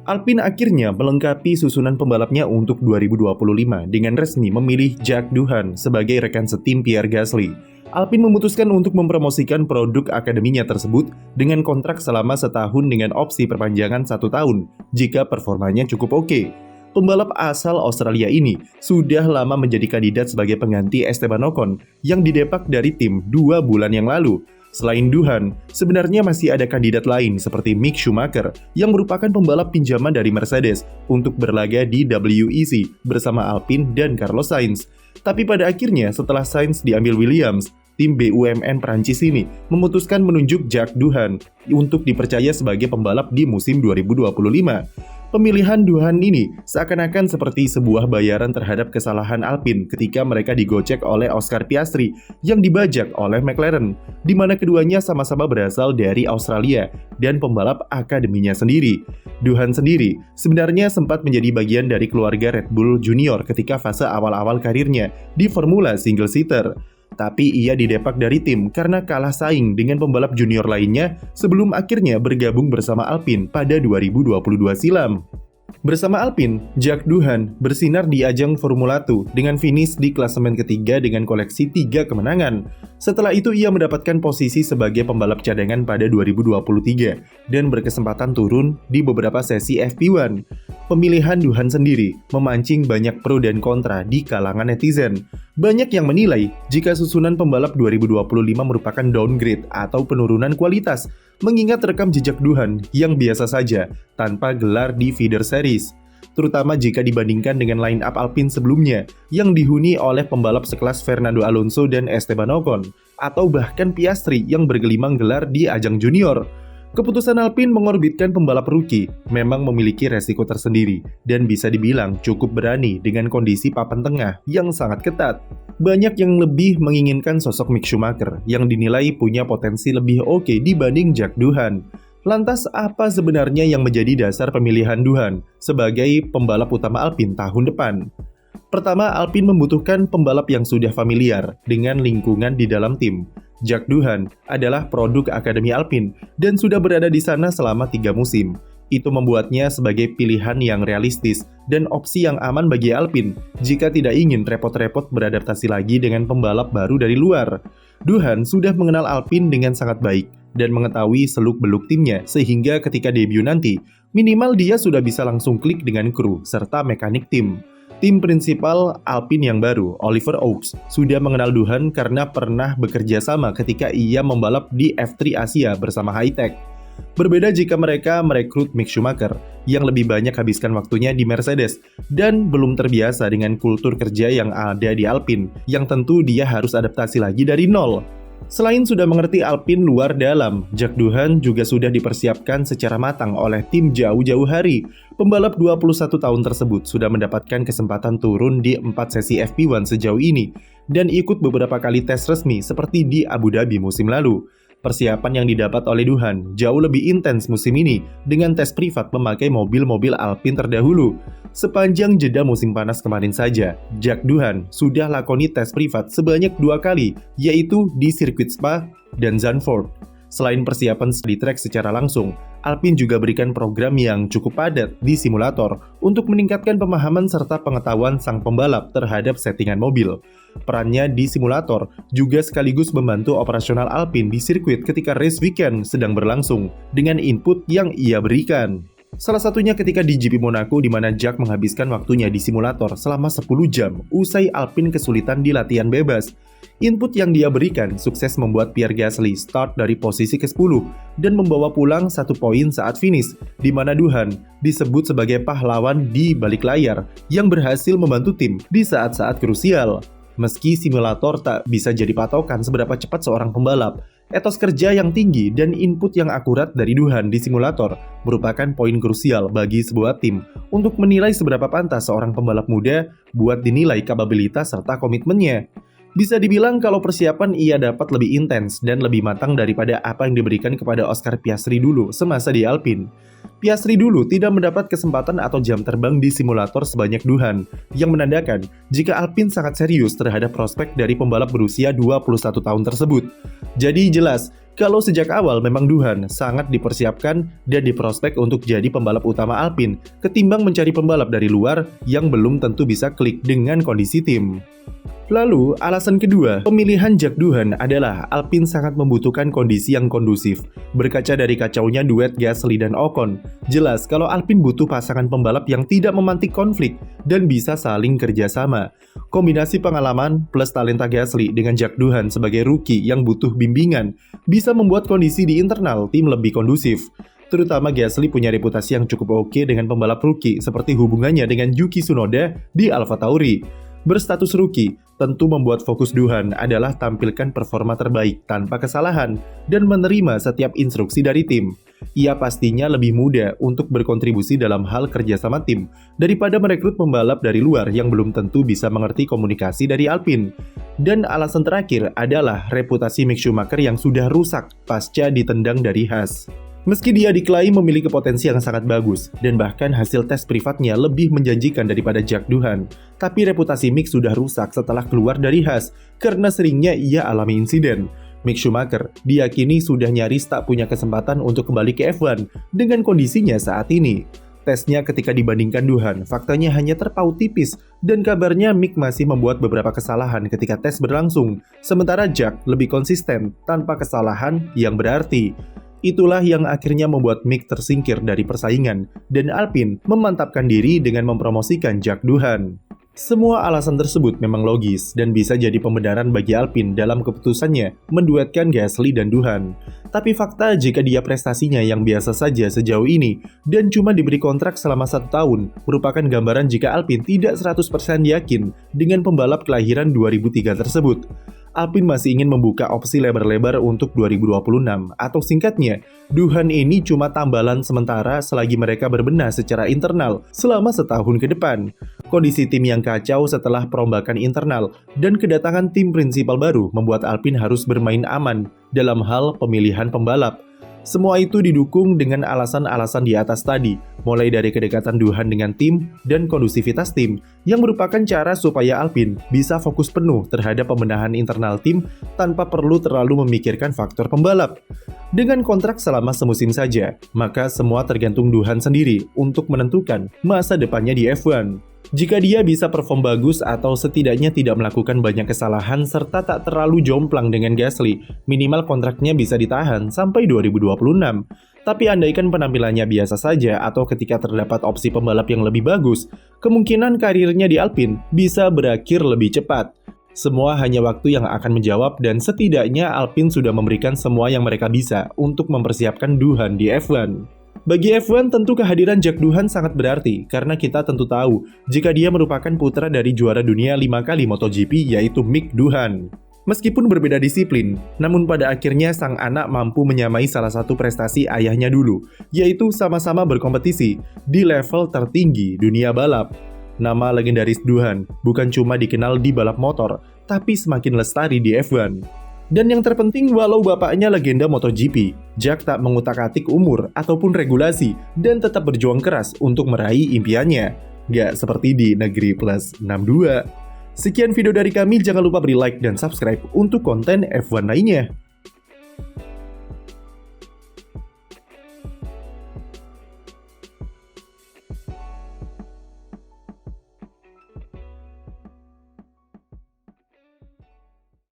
Alpine akhirnya melengkapi susunan pembalapnya untuk 2025 dengan resmi memilih Jack Doohan sebagai rekan setim Pierre Gasly. Alpine memutuskan untuk mempromosikan produk akademinya tersebut dengan kontrak selama setahun dengan opsi perpanjangan 1 tahun jika performanya cukup oke. Pembalap asal Australia ini sudah lama menjadi kandidat sebagai pengganti Esteban Ocon yang didepak dari tim 2 bulan yang lalu. Selain Doohan, sebenarnya masih ada kandidat lain seperti Mick Schumacher yang merupakan pembalap pinjaman dari Mercedes untuk berlaga di WEC bersama Alpine dan Carlos Sainz. Tapi pada akhirnya setelah Sainz diambil Williams, tim BUMN Prancis ini memutuskan menunjuk Jack Doohan untuk dipercaya sebagai pembalap di musim 2025. Pemilihan Doohan ini seakan-akan seperti sebuah bayaran terhadap kesalahan Alpine ketika mereka digocek oleh Oscar Piastri yang dibajak oleh McLaren, di mana keduanya sama-sama berasal dari Australia dan pembalap akademinya sendiri. Doohan sendiri sebenarnya sempat menjadi bagian dari keluarga Red Bull Junior ketika fase awal-awal karirnya di Formula Single Seater. Tapi ia didepak dari tim karena kalah saing dengan pembalap junior lainnya sebelum akhirnya bergabung bersama Alpine pada 2022 silam. Bersama Alpine, Jack Doohan bersinar di ajang Formula 2 dengan finish di klasemen ketiga dengan koleksi 3 kemenangan. Setelah itu ia mendapatkan posisi sebagai pembalap cadangan pada 2023 dan berkesempatan turun di beberapa sesi FP1. Pemilihan Doohan sendiri memancing banyak pro dan kontra di kalangan netizen. Banyak yang menilai jika susunan pembalap 2025 merupakan downgrade atau penurunan kualitas, mengingat rekam jejak Doohan yang biasa saja tanpa gelar di feeder series, terutama jika dibandingkan dengan line-up Alpine sebelumnya yang dihuni oleh pembalap sekelas Fernando Alonso dan Esteban Ocon, atau bahkan Piastri yang bergelimang gelar di ajang junior. Keputusan Alpine mengorbitkan pembalap rookie memang memiliki resiko tersendiri dan bisa dibilang cukup berani dengan kondisi papan tengah yang sangat ketat. Banyak yang lebih menginginkan sosok Mick Schumacher yang dinilai punya potensi lebih oke dibanding Jack Doohan. Lantas apa sebenarnya yang menjadi dasar pemilihan Doohan sebagai pembalap utama Alpine tahun depan? Pertama, Alpine membutuhkan pembalap yang sudah familiar dengan lingkungan di dalam tim. Jack Doohan adalah produk Akademi Alpine dan sudah berada di sana selama 3 musim. Itu membuatnya sebagai pilihan yang realistis dan opsi yang aman bagi Alpine jika tidak ingin repot-repot beradaptasi lagi dengan pembalap baru dari luar. Doohan sudah mengenal Alpine dengan sangat baik dan mengetahui seluk-beluk timnya sehingga ketika debut nanti, minimal dia sudah bisa langsung klik dengan kru serta mekanik tim. Tim prinsipal Alpine yang baru, Oliver Oaks, sudah mengenal Doohan karena pernah bekerja sama ketika ia membalap di F3 Asia bersama Hightech. Berbeda jika mereka merekrut Mick Schumacher yang lebih banyak habiskan waktunya di Mercedes dan belum terbiasa dengan kultur kerja yang ada di Alpine, yang tentu dia harus adaptasi lagi dari nol. Selain sudah mengerti Alpine luar dalam, Jack Doohan juga sudah dipersiapkan secara matang oleh tim jauh-jauh hari. Pembalap 21 tahun tersebut sudah mendapatkan kesempatan turun di 4 sesi FP1 sejauh ini dan ikut beberapa kali tes resmi seperti di Abu Dhabi musim lalu. Persiapan yang didapat oleh Doohan jauh lebih intens musim ini dengan tes privat memakai mobil-mobil Alpine terdahulu. Sepanjang jeda musim panas kemarin saja, Jack Doohan sudah lakoni tes privat sebanyak 2 kali, yaitu di sirkuit Spa dan Zandvoort. Selain persiapan di trek secara langsung, Alpine juga berikan program yang cukup padat di simulator untuk meningkatkan pemahaman serta pengetahuan sang pembalap terhadap settingan mobil. Perannya di simulator juga sekaligus membantu operasional Alpine di sirkuit ketika race weekend sedang berlangsung dengan input yang ia berikan. Salah satunya ketika di GP Monaco di mana Jack menghabiskan waktunya di simulator selama 10 jam usai Alpine kesulitan di latihan bebas. Input yang dia berikan sukses membuat Pierre Gasly start dari posisi ke-10 dan membawa pulang 1 poin saat finish, di mana Doohan disebut sebagai pahlawan di balik layar yang berhasil membantu tim di saat-saat krusial. Meski simulator tak bisa jadi patokan seberapa cepat seorang pembalap, etos kerja yang tinggi dan input yang akurat dari Doohan di simulator merupakan poin krusial bagi sebuah tim untuk menilai seberapa pantas seorang pembalap muda buat dinilai kapabilitas serta komitmennya. Bisa dibilang kalau persiapan ia dapat lebih intens dan lebih matang daripada apa yang diberikan kepada Oscar Piastri dulu semasa di Alpine. Piastri dulu tidak mendapat kesempatan atau jam terbang di simulator sebanyak Doohan, yang menandakan jika Alpine sangat serius terhadap prospek dari pembalap berusia 21 tahun tersebut. Jadi jelas, Kalau sejak awal memang Duhan sangat dipersiapkan dan diprospek untuk jadi pembalap utama Alpine ketimbang mencari pembalap dari luar yang belum tentu bisa klik dengan kondisi tim. Lalu, alasan kedua, pemilihan Jack Doohan adalah Alpine sangat membutuhkan kondisi yang kondusif. Berkaca dari kacaunya duet Gasly dan Ocon, jelas kalau Alpine butuh pasangan pembalap yang tidak memantik konflik dan bisa saling kerjasama. Kombinasi pengalaman plus talenta Gasly dengan Jack Doohan sebagai rookie yang butuh bimbingan bisa membuat kondisi di internal tim lebih kondusif. Terutama Gasly punya reputasi yang cukup oke dengan pembalap rookie seperti hubungannya dengan Yuki Tsunoda di AlphaTauri. Berstatus rookie, tentu membuat fokus Doohan adalah tampilkan performa terbaik tanpa kesalahan dan menerima setiap instruksi dari tim. Ia pastinya lebih mudah untuk berkontribusi dalam hal kerjasama tim daripada merekrut pembalap dari luar yang belum tentu bisa mengerti komunikasi dari Alpine. Dan alasan terakhir adalah reputasi Mick Schumacher yang sudah rusak pasca ditendang dari Haas. Meski dia diklaim memiliki potensi yang sangat bagus, dan bahkan hasil tes privatnya lebih menjanjikan daripada Jack Doohan, tapi reputasi Mick sudah rusak setelah keluar dari Haas karena seringnya ia alami insiden. Mick Schumacher diyakini sudah nyaris tak punya kesempatan untuk kembali ke F1 dengan kondisinya saat ini. Tesnya ketika dibandingkan Doohan, faktanya hanya terpaut tipis, dan kabarnya Mick masih membuat beberapa kesalahan ketika tes berlangsung, sementara Jack lebih konsisten tanpa kesalahan yang berarti. Itulah yang akhirnya membuat Mick tersingkir dari persaingan, dan Alpine memantapkan diri dengan mempromosikan Jack Doohan. Semua alasan tersebut memang logis dan bisa jadi pembenaran bagi Alpine dalam keputusannya menduetkan Gasly dan Doohan. Tapi fakta jika dia prestasinya yang biasa saja sejauh ini dan cuma diberi kontrak selama 1 tahun merupakan gambaran jika Alpine tidak 100% yakin dengan pembalap kelahiran 2003 tersebut. Alpine masih ingin membuka opsi lebar-lebar untuk 2026, atau singkatnya, Doohan ini cuma tambalan sementara selagi mereka berbenah secara internal selama setahun ke depan. Kondisi tim yang kacau setelah perombakan internal dan kedatangan tim prinsipal baru membuat Alpine harus bermain aman dalam hal pemilihan pembalap. Semua itu didukung dengan alasan-alasan di atas tadi, mulai dari kedekatan Doohan dengan tim dan kondusivitas tim, yang merupakan cara supaya Alpine bisa fokus penuh terhadap pembenahan internal tim tanpa perlu terlalu memikirkan faktor pembalap. Dengan kontrak selama semusim saja, maka semua tergantung Doohan sendiri untuk menentukan masa depannya di F1. Jika dia bisa perform bagus atau setidaknya tidak melakukan banyak kesalahan serta tak terlalu jomplang dengan Gasly, minimal kontraknya bisa ditahan sampai 2026. Tapi andaikan penampilannya biasa saja atau ketika terdapat opsi pembalap yang lebih bagus, kemungkinan karirnya di Alpine bisa berakhir lebih cepat. Semua hanya waktu yang akan menjawab, dan setidaknya Alpine sudah memberikan semua yang mereka bisa untuk mempersiapkan Doohan di F1. Bagi F1 tentu kehadiran Jack Doohan sangat berarti karena kita tentu tahu jika dia merupakan putra dari juara dunia 5 kali MotoGP yaitu Mick Doohan. Meskipun berbeda disiplin, namun pada akhirnya sang anak mampu menyamai salah satu prestasi ayahnya dulu, yaitu sama-sama berkompetisi di level tertinggi dunia balap. Nama legendaris Doohan bukan cuma dikenal di balap motor, tapi semakin lestari di F1. Dan yang terpenting, walau bapaknya legenda MotoGP, Jack tak mengutak-atik umur ataupun regulasi dan tetap berjuang keras untuk meraih impiannya. Gak seperti di negeri plus 62. Sekian video dari kami, jangan lupa beri like dan subscribe untuk konten F1 lainnya.